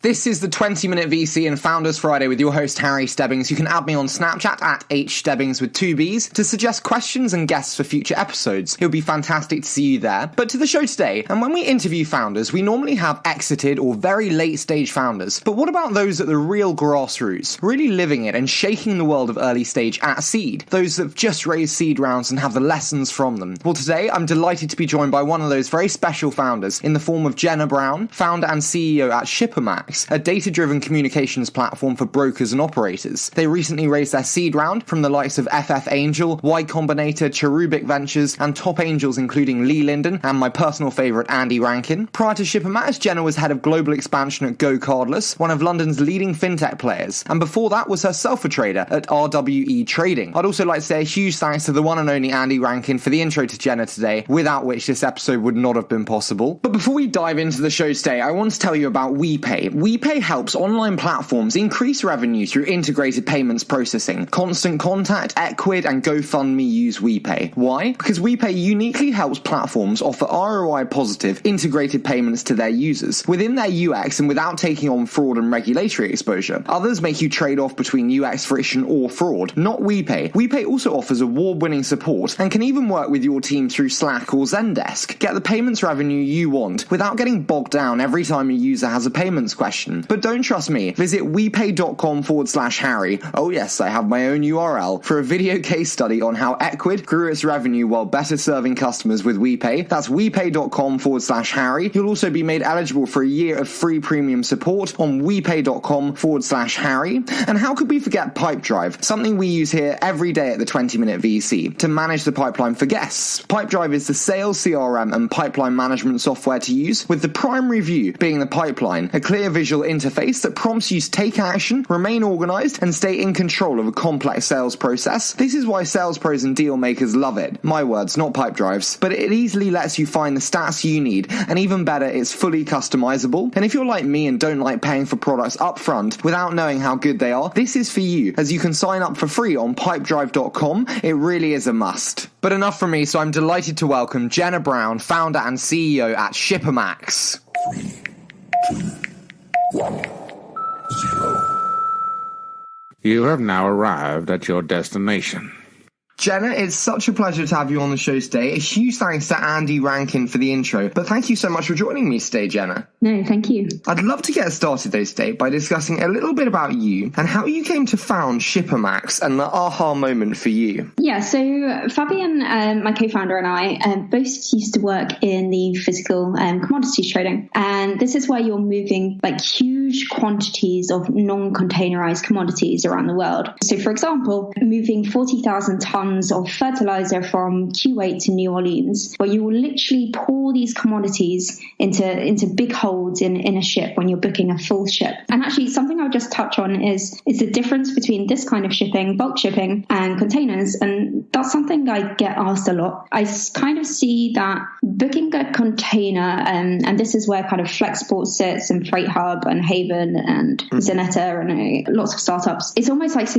This is the 20-Minute VC and Founders Friday with your host, Harry Stebbings. You can add me on Snapchat at hstebbings with 2 Bs to suggest questions and guests for future episodes. It would be fantastic to see you there. But to the show today, and when we interview founders, we normally have exited or very late-stage founders. But what about those at the real grassroots, really living it and shaking the world of early stage at seed? Those that have just raised seed rounds and have the lessons from them. Well, today, I'm delighted to be joined by one of those very special founders in the form of Jenna Brown, founder and CEO at Shipamax, a data-driven communications platform for brokers and operators. They recently raised their seed round from the likes of FF Angel, YCombinator, Cherubic Ventures, and top angels including Lee Linden and my personal favourite Andy Rankin. Prior to Shipamax, Jenna was head of global expansion at Go Cardless, one of London's leading fintech players, and before that was herself a trader at RWE Trading. I'd also like to say a huge thanks to the one and only Andy Rankin for the intro to Jenna today, without which this episode would not have been possible. But before we dive into the show today, I want to tell you about WePay. WePay helps online platforms increase revenue through integrated payments processing. Constant Contact, Equid, and GoFundMe use WePay. Why? Because WePay uniquely helps platforms offer ROI positive integrated payments to their users within their UX and without taking on fraud and regulatory exposure. Others make you trade off between UX friction or fraud. Not WePay. WePay also offers award-winning support and can even work with your team through Slack or Zendesk. Get the payments revenue you want without getting bogged down every time a user has a payments question. But don't trust me. Visit wepay.com/Harry. Oh yes, I have my own URL for a video case study on how Equid grew its revenue while better serving customers with WePay. That's wepay.com/Harry. You'll also be made eligible for a year of free premium support on wepay.com/Harry. And how could we forget Pipedrive? Something we use here every day at the 20-Minute VC to manage the pipeline for guests. Pipedrive is the sales CRM and pipeline management software to use, with the primary view being the pipeline, a clear visual interface that prompts you to take action, remain organized, and stay in control of a complex sales process. This is why sales pros and deal makers love it. My words, not Pipedrive's. But it easily lets you find the stats you need, and even better, it's fully customizable. And if you're like me and don't like paying for products upfront without knowing how good they are, this is for you, as you can sign up for free on pipedrive.com. It really is a must. But enough from me, so I'm delighted to welcome Jenna Brown, founder and CEO at Shipamax. 3, 2, 1, 0. You have now arrived at your destination. Jenna, it's such a pleasure to have you on the show today. A huge thanks to Andy Rankin for the intro, but thank you so much for joining me today, Jenna. No, thank you. I'd love to get started though today by discussing a little bit about you and how you came to found Shipamax and the aha moment for you. Yeah, so Fabian, my co-founder, and I both used to work in the physical commodities trading. And this is where you're moving like huge quantities of non-containerized commodities around the world. So for example, moving 40,000 tons of fertilizer from Kuwait to New Orleans, where you will literally pour these commodities into big holds in a ship when you're booking a full ship. And actually, something I'll just touch on is the difference between this kind of shipping, bulk shipping, and containers. And that's something I get asked a lot. I kind of see that booking a container, and this is where kind of Flexport sits, and Freight Hub, and Haven, and Zenetta, and lots of startups. It's almost like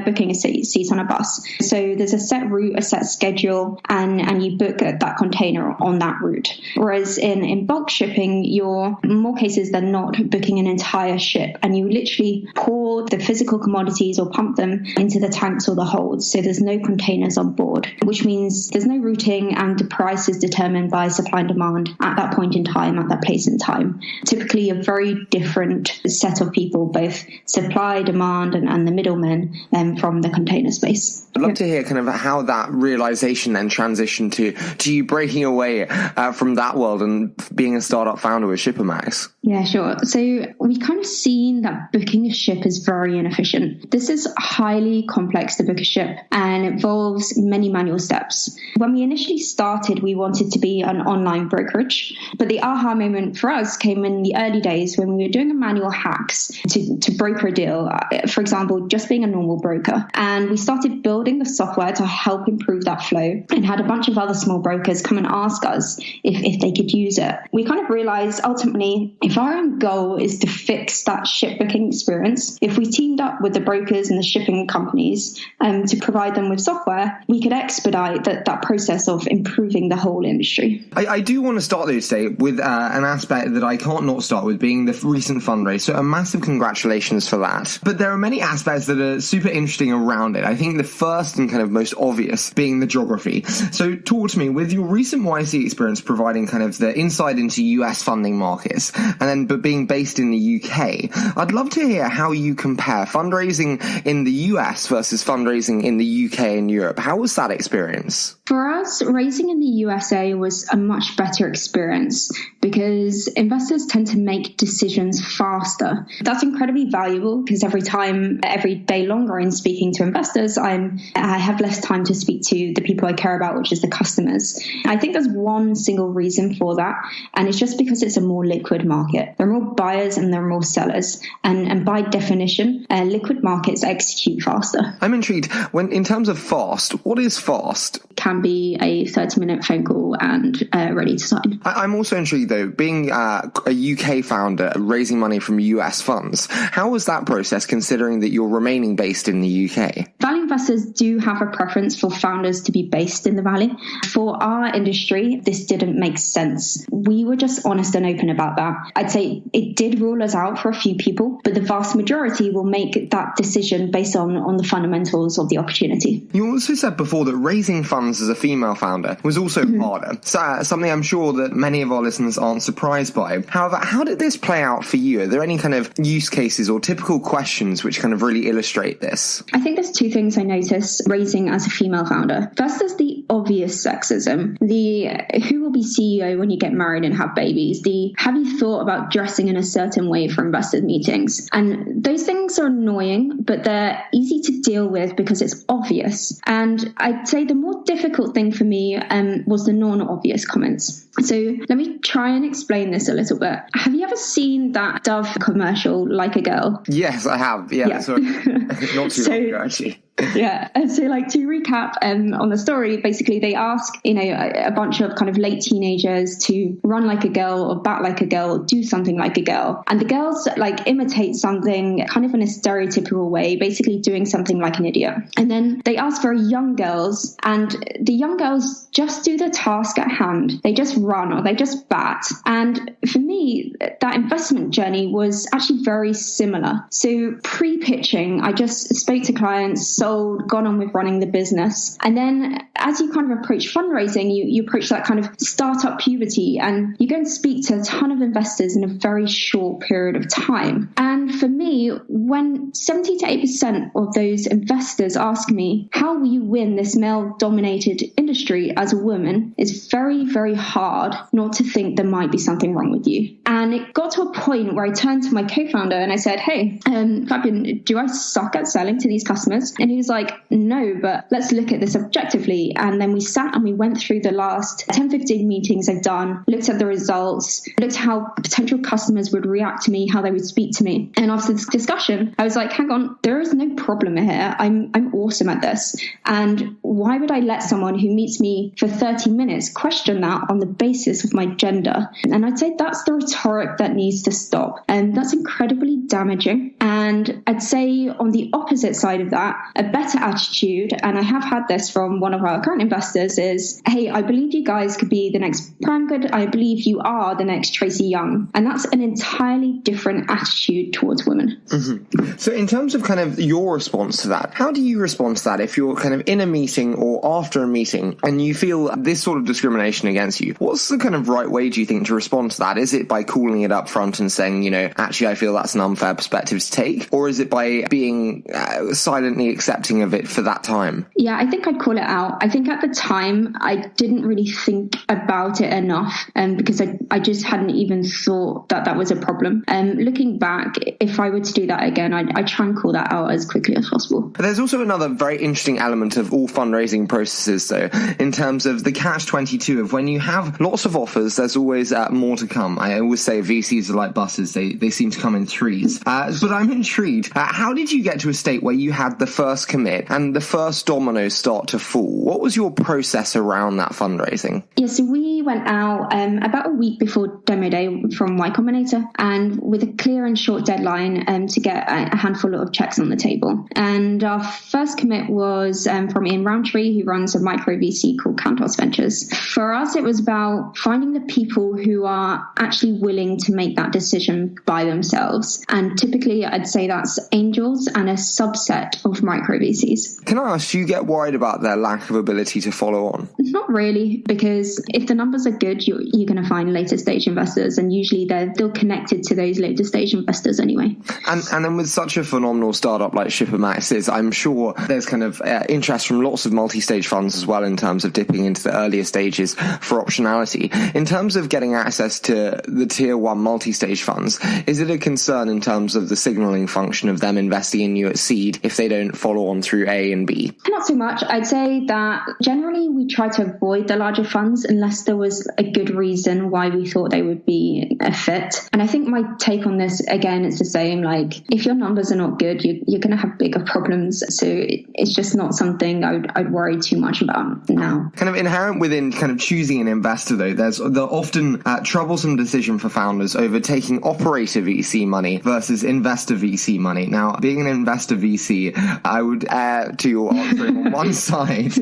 booking a seat on a bus. So there's a set route, a set schedule, and you book that container on that route. Whereas in bulk shipping, you're in more cases than not booking an entire ship, and you literally pour the physical commodities or pump them into the tanks or the holds. So there's no containers on board, which means there's no routing, and the price is determined by supply and demand at that point in time, at that place in time. Typically a very different set of people, both supply, demand, and the middlemen from the container space. I'd love to hear kind of how that realization then transitioned to you breaking away from that world and being a startup founder with Shipamax. Yeah, sure. So we've kind of seen that booking a ship is very inefficient. This is highly complex to book a ship and involves many manual steps. When we initially started, we wanted to be an online brokerage, but the aha moment for us came in the early days when we were doing manual hacks to broker a deal. For example, just being a normal broker. And we started building the software to help improve that flow, and had a bunch of other small brokers come and ask us if they could use it. We kind of realized ultimately, if our end goal is to fix that ship booking experience, if we teamed up with the brokers and the shipping companies to provide them with software, we could expedite that process of improving the whole industry. I do want to start though today with an aspect that I can't not start with, being the recent fundraise. So a massive congratulations for that. But there are many aspects that are super interesting around it. I think the first and kind of most obvious being the geography. So talk to me, with your recent YC experience providing kind of the insight into US funding markets and then but being based in the UK, I'd love to hear how you compare fundraising in the US versus fundraising in the UK and Europe. How was that experience? For us, raising in the USA was a much better experience because investors tend to make decisions faster. That's incredibly valuable because every day longer in speaking to investors, I have less time to speak to the people I care about, which is the customers. I think there's one single reason for that, and it's just because it's a more liquid market. There are more buyers and there are more sellers, and by definition, liquid markets execute faster. I'm intrigued. In terms of fast, what is fast? Can be a 30-minute phone call and ready to sign. I'm also intrigued though, being a UK founder raising money from US funds, how was that process considering that you're remaining based in the UK? Value investors do have a preference for founders to be based in the Valley. For our industry, this didn't make sense. We were just honest and open about that. I'd say it did rule us out for a few people, but the vast majority will make that decision based on the fundamentals of the opportunity. You also said before that raising funds as a female founder was also harder. So, something I'm sure that many of our listeners aren't surprised by. However, how did this play out for you? Are there any kind of use cases or typical questions which kind of really illustrate this? I think there's two things I notice raising as a female founder. First is the obvious sexism. The who will be CEO when you get married and have babies. The have you thought about dressing in a certain way for investor meetings? And those things are annoying, but they're easy to deal with because it's obvious. And I'd say the more difficult thing for me was the non-obvious comments. So let me try and explain this a little bit. Have you ever seen that Dove commercial, Like a Girl? Yes, I have. Yeah. Sorry. Not too long ago, actually. Yeah. And so to recap on the story, basically they ask, a bunch of kind of late teenagers to run like a girl or bat like a girl or do something like a girl. And the girls imitate something kind of in a stereotypical way, basically doing something like an idiot. And then they ask for young girls, and the young girls just do the task at hand. They just run or they just bat. And for me, that investment journey was actually very similar. So pre-pitching, I just spoke to clients, sold, gone on with running the business. And then as you kind of approach fundraising, you approach that kind of startup puberty, and you go and speak to a ton of investors in a very short period of time. And for me, when 70 to 80% of those investors ask me, how will you win this male-dominated industry as a woman, it's very, very hard not to think there might be something wrong with you. And it got to a point where I turned to my co-founder and I said, hey, Fabian, do I suck at selling to these customers? And he was like, no, but let's look at this objectively. And then we sat and we went through the last 10, 15 meetings I've done, looked at the results, looked how potential customers would react to me, how they would speak to me. And after this discussion, I was like, hang on, there is no problem here. I'm awesome at this. And why would I let someone who meets me for 30 minutes question that on the basis of my gender? And I'd say that's the rhetoric that needs to stop. And that's incredibly damaging. And I'd say on the opposite side of that, a better attitude, and I have had this from one of our current investors, is, hey, I believe you guys could be the next Pram Good. I believe you are the next Tracy Young. And that's an entirely different attitude towards women. Mm-hmm. So in terms of kind of your response to that, how do you respond to that if you're kind of in a meeting or after a meeting and you feel this sort of discrimination against you? What's the kind of right way, do you think, to respond to that? Is it by calling it up front and saying, actually, I feel that's an unfair perspective to take? Or is it by being silently accepting of it for that time? Yeah, I think I'd call it out. I think at the time, I didn't really think about it enough because I just hadn't even thought that was a problem. Looking back, if I were to do that again, I'd try and call that out as quickly as possible. There's also another very interesting element of all fundraising processes, though, in terms of the catch-22 of when you have lots of offers, there's always more to come. I always say VCs are like buses. They seem to come in threes. But I'm I'm intrigued. How did you get to a state where you had the first commit and the first dominoes start to fall? What was your process around that fundraising? Yeah, so we went out about a week before demo day from YCombinator, and with a clear and short deadline to get a handful of checks on the table. And our first commit was from Ian Roundtree, who runs a micro VC called Cantos Ventures. For us, it was about finding the people who are actually willing to make that decision by themselves. And typically, I'd say that's angels and a subset of micro VCs. Can I ask, do you get worried about their lack of ability to follow on? Not really, because if the numbers are good, you're going to find later stage investors, and usually they're still connected to those later stage investors anyway. And then with such a phenomenal startup like Shipamax is, I'm sure there's kind of interest from lots of multi-stage funds as well in terms of dipping into the earlier stages for optionality. In terms of getting access to the tier one multi-stage funds, is it a concern in terms of the signaling function of them investing in you at seed if they don't follow on through A and B? Not so much. I'd say that generally we try to avoid the larger funds unless there was a good reason why we thought they would be a fit. And I think my take on this, again, it's the same. Like, if your numbers are not good, you're going to have bigger problems. So it's just not something I'd worry too much about now. Kind of inherent within kind of choosing an investor, though, there's the often troublesome decision for founders over taking operator VC money versus investor VC money. Now, being an investor VC, I would err to your answering on one side,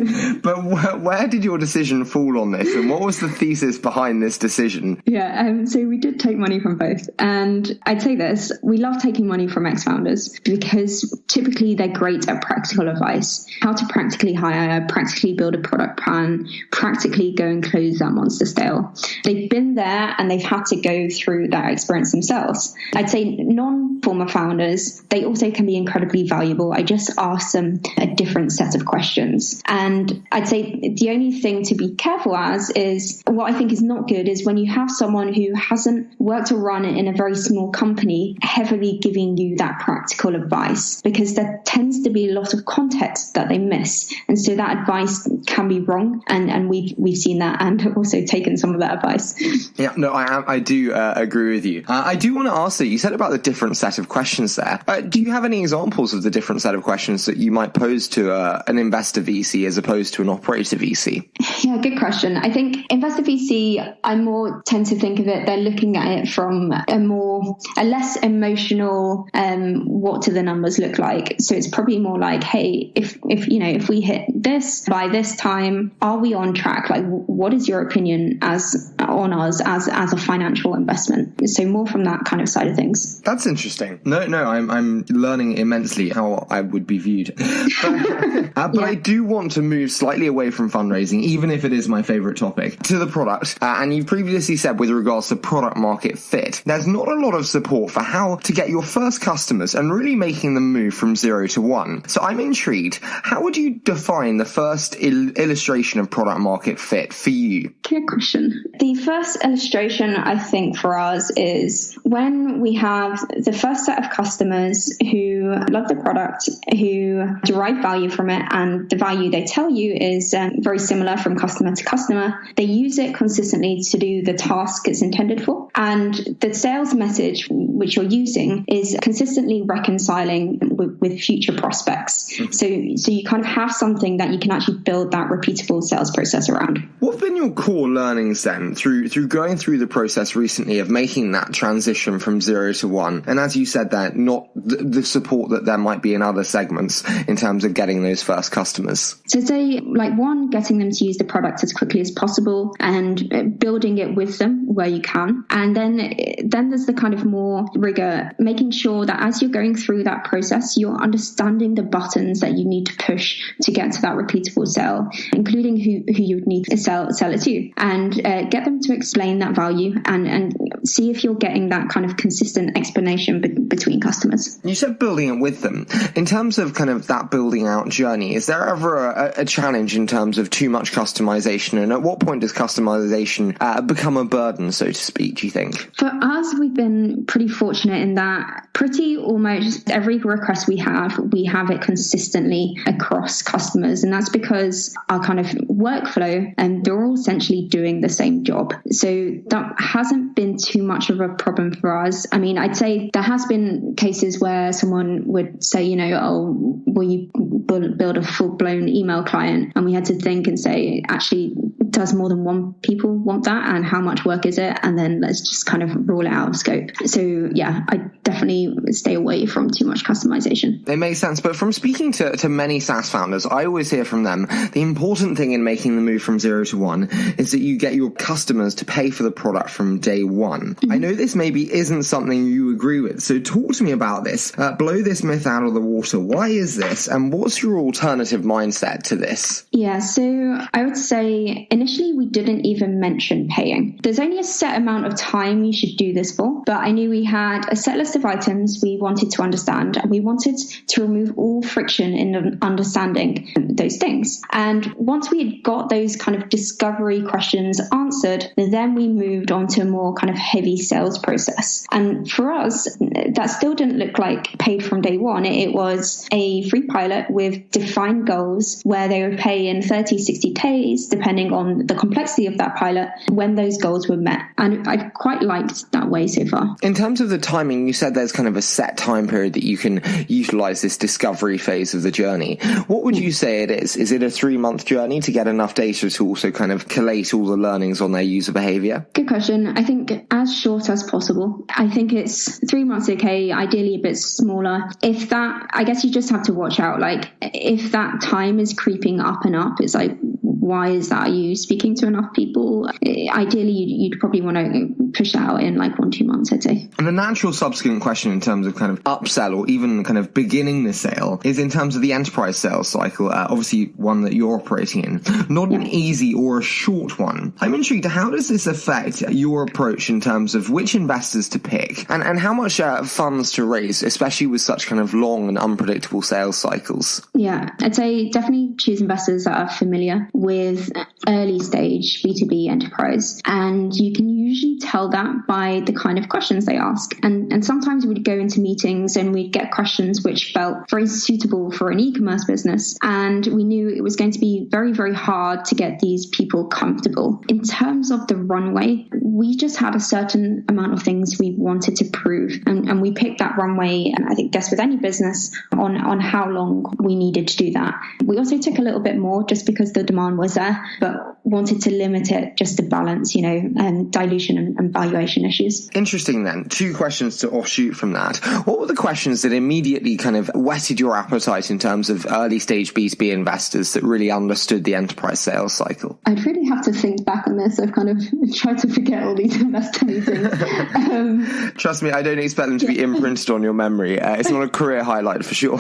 but where did your decision fall on this, and what was the thesis behind this decision? Yeah, so we did take money from both, and I'd say this: we love taking money from ex-founders because typically they're great at practical advice, how to practically hire, practically build a product plan, practically go and close that monster sale. They've been there and they've had to go through that experience themselves. I'd say non-former founders, they also can be incredibly valuable. I just ask them a different set of questions. And I'd say the only thing to be careful as is, what I think is not good is when you have someone who hasn't worked or run in a very small company heavily giving you that practical advice, because there tends to be a lot of context that they miss. And so that advice can be wrong. And we've seen that and also taken some of that advice. Yeah, no, I do agree with you. I do want to ask you said about the different set of questions there. Do you have any examples of the different set of questions that you might pose to an investor VC as opposed to an operator VC? Yeah, good question. I think investor VC, I more tend to think of it, they're looking at it from a less emotional, what do the numbers look like? So it's probably more like, hey, if we hit this by this time, are we on track? Like, what is your opinion on us as a financial investment? So more from that kind of side of things. That's interesting. No, I'm learning immensely how I would be viewed. But Yeah. I do want to move slightly away from fundraising, even if it is my favorite topic, to the product. And you previously said with regards to product market fit, there's not a lot of support for how to get your first customers and really making them move from 0 to 1. So I'm intrigued. How would you define the first illustration of product market fit for you? Good question. The first illustration, I think, for us is when we have the first set of customers who love the product, who derive value from it, and the value they tell you is very similar from customer to customer. They use it consistently to do the task it's intended for. And the sales message which you're using is consistently reconciling with future prospects. So you kind of have something that you can actually build that repeatable sales process around. What have been your core learnings then through going through the process recently of making that transition from 0 to 1? And as you said there, not the support that there might be in other segments in terms of getting those first customers. So say, like, one, getting them to use the product as quickly as possible and building it with them where you can. And then there's the kind of more rigor, making sure that as you're going through that process, you're understanding the buttons that you need to push to get to that repeatable sale, including who you would need to sell it to, and get them to explain that value and see if you're getting that kind of consistent explanation between customers. You said building it with them. In terms of kind of that building out journey, is there ever a challenge in terms of too much customization? And at what point does customization become a burden? run, so to speak, do you think? For us, we've been pretty fortunate in that pretty almost every request we have it consistently across customers. And that's because our kind of workflow, and they're all essentially doing the same job. So that hasn't been too much of a problem for us. I mean, I'd say there has been cases where someone would say, will you build a full-blown email client? And we had to think and say, actually, does more than one people want that? And how much work is it? And then let's just kind of rule it out of scope. So yeah, I definitely stay away from too much customization. It makes sense. But from speaking to many SaaS founders, I always hear from them, the important thing in making the move from 0 to 1 is that you get your customers to pay for the product from day one. Mm-hmm. I know this maybe isn't something you agree with. So talk to me about this. Blow this myth out of the water. Why is this? And what's your alternative mindset to this? Yeah, so I would say initially we didn't even mention paying. There's only a set amount of time you should do this for, but I knew we had a set list of items we wanted to understand, and we wanted to remove all friction in understanding those things. And once we had got those kind of discovery questions answered, then we moved on to a more kind of heavy sales process. And for us, that still didn't look like paid from day one. It was a free pilot with defined goals where they would pay in 30, 60 days, depending on the complexity of that pilot, when those goals were met. And I've quite liked that way so far. In terms of the timing, you said there's kind of a set time period that you can utilize this discovery phase of the journey. What would you say it is? Is it a 3-month journey to get enough data to also kind of collate all the learnings on their user behavior? Good question. I think as short as possible. I think it's 3 months, okay, ideally a bit smaller. If that, I guess you just have to watch out. Like if that time is creeping up and up, it's like, why is that? Are you speaking to enough people? Ideally, you'd probably want to push that out in like 1-2 months, I'd say. And the natural subsequent question in terms of kind of upsell or even kind of beginning the sale is in terms of the enterprise sales cycle, obviously one that you're operating in, not an easy or a short one. I'm intrigued, how does this affect your approach in terms of which investors to pick and how much funds to raise, especially with such kind of long and unpredictable sales cycles? Yeah, I'd say definitely choose investors that are familiar with early stage B2B enterprise. And you can usually tell that by the kind of questions they ask. And sometimes we'd go into meetings and we'd get questions which felt very suitable for an e-commerce business. And we knew it was going to be very, very hard to get these people comfortable. In terms of the runway, we just had a certain amount of things we wanted to prove. And we picked that runway, and I think guess with any business, on how long we needed to do that. We also took a little bit more just because the demand was there, but wanted to limit it just to balance, dilution and valuation issues. Interesting then. 2 questions to offshoot from that. What were the questions that immediately kind of whetted your appetite in terms of early stage B2B investors that really understood the enterprise sales cycle? I'd really have to think back on this. I've kind of tried to forget all these investor meetings. Trust me, I don't expect them to be imprinted on your memory. It's not a career highlight for sure.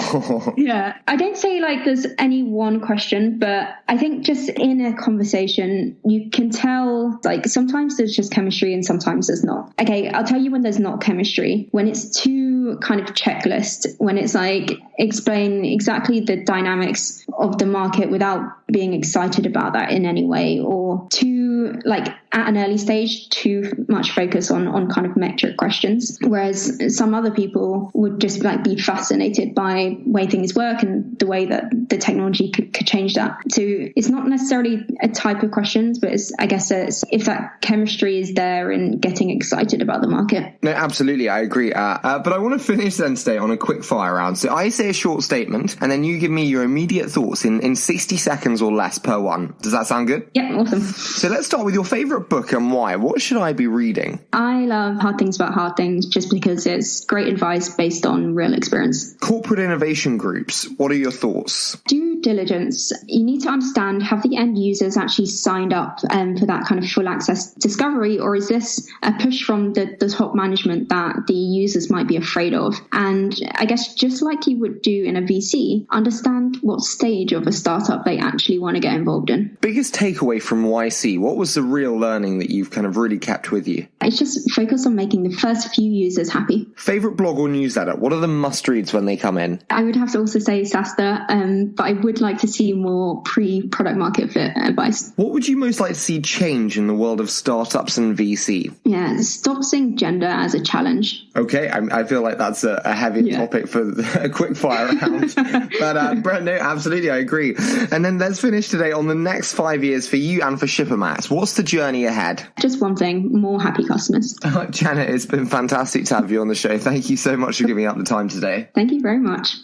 Yeah. I don't say like there's any one question, but I think just in a conversation, you can tell like sometimes there's just chemistry and sometimes there's not. Okay, I'll tell you when there's not chemistry. When it's too kind of checklist, when it's like explain exactly the dynamics of the market without being excited about that in any way, or too like at an early stage, too much focus on kind of metric questions. Whereas some other people would just like be fascinated by the way things work and the way that the technology could change that. So it's not necessarily a type of questions, but I guess it's if that chemistry is there and getting excited about the market. No, absolutely. I agree. But I want to finish then today on a quick fire round. So I say a short statement and then you give me your immediate thoughts in 60 seconds or less per one. Does that sound good? Yeah, awesome. So let's start with your favorite book and why. What should I be reading? I love Hard Things About Hard Things just because it's great advice based on real experience. Corporate innovation groups. What are your thoughts? Due diligence. You need to understand, have the end users actually signed up for that kind of full access discovery, or is this a push from the top management that the users might be afraid of? And I guess just like you would do in a VC, understand what stage of a startup they actually want to get involved in. Biggest takeaway from YC, what was the real learning that you've kind of really kept with you? It's just focus on making the first few users happy. Favorite blog or newsletter? What are the must reads when they come in? I would have to also say SaaStr, but I would would like to see more pre-product market fit advice. What would you most like to see change in the world of startups and VC? Yeah, stop seeing gender as a challenge. Okay, I feel like that's a heavy topic for a quick fire round. But Brett, no, absolutely, I agree. And then let's finish today on the next 5 years for you and for Shipamax. What's the journey ahead? Just one thing, more happy customers. Jenna, it's been fantastic to have you on the show. Thank you so much for giving up the time today. Thank you very much.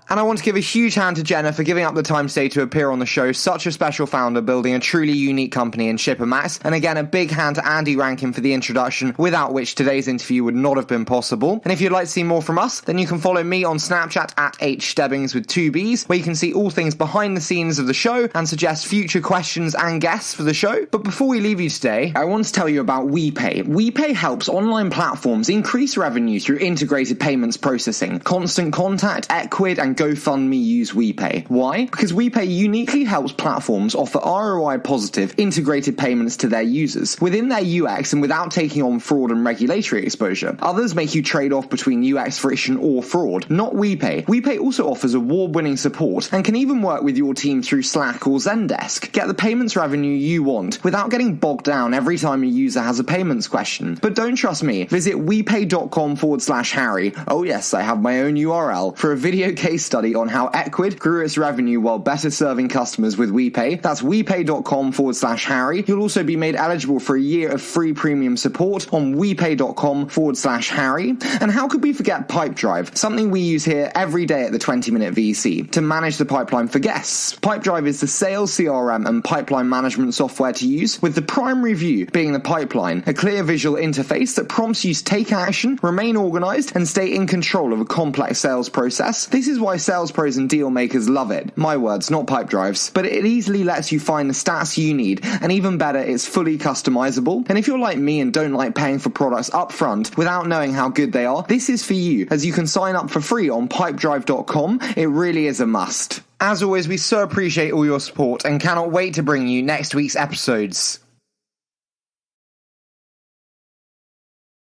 And I want to give a huge hand to Jenna for giving up the time today to appear on the show. Such a special founder building a truly unique company in Shipamax. And again, a big hand to Andy Rankin for the introduction, without which today's interview would not have been possible. And if you'd like to see more from us, then you can follow me on Snapchat at HStebbings with 2 B's, where you can see all things behind the scenes of the show and suggest future questions and guests for the show. But before we leave you today, I want to tell you about WePay. WePay helps online platforms increase revenue through integrated payments processing. Constant Contact, Ecwid, and GoFundMe use WePay. Why? Because WePay uniquely helps platforms offer ROI positive integrated payments to their users within their UX and without taking on fraud and regulatory exposure. Others make you trade off between UX friction or fraud. Not WePay. WePay also offers award-winning support and can even work with your team through Slack or Zendesk. Get the payments revenue you want without getting bogged down every time a user has a payments question. But don't trust me. Visit WePay.com/Harry. Oh yes, I have my own URL for a video case study on how Ecwid grew its revenue while better serving customers with WePay. That's WePay.com/Harry. You'll also be made eligible for a year of free premium support on WePay.com/Harry. And how could we forget Pipedrive, something we use here every day at the 20-Minute VC to manage the pipeline for guests. Pipedrive is the sales CRM and pipeline management software to use, with the primary view being the pipeline, a clear visual interface that prompts you to take action, remain organized, and stay in control of a complex sales process. This is why sales pros and deal makers love it. My words, not Pipedrive's. But it easily lets you find the stats you need, and even better, it's fully customizable. And if you're like me and don't like paying for products up front without knowing how good they are, this is for you, as you can sign up for free on pipedrive.com. It really is a must. As always, we so appreciate all your support and cannot wait to bring you next week's episodes.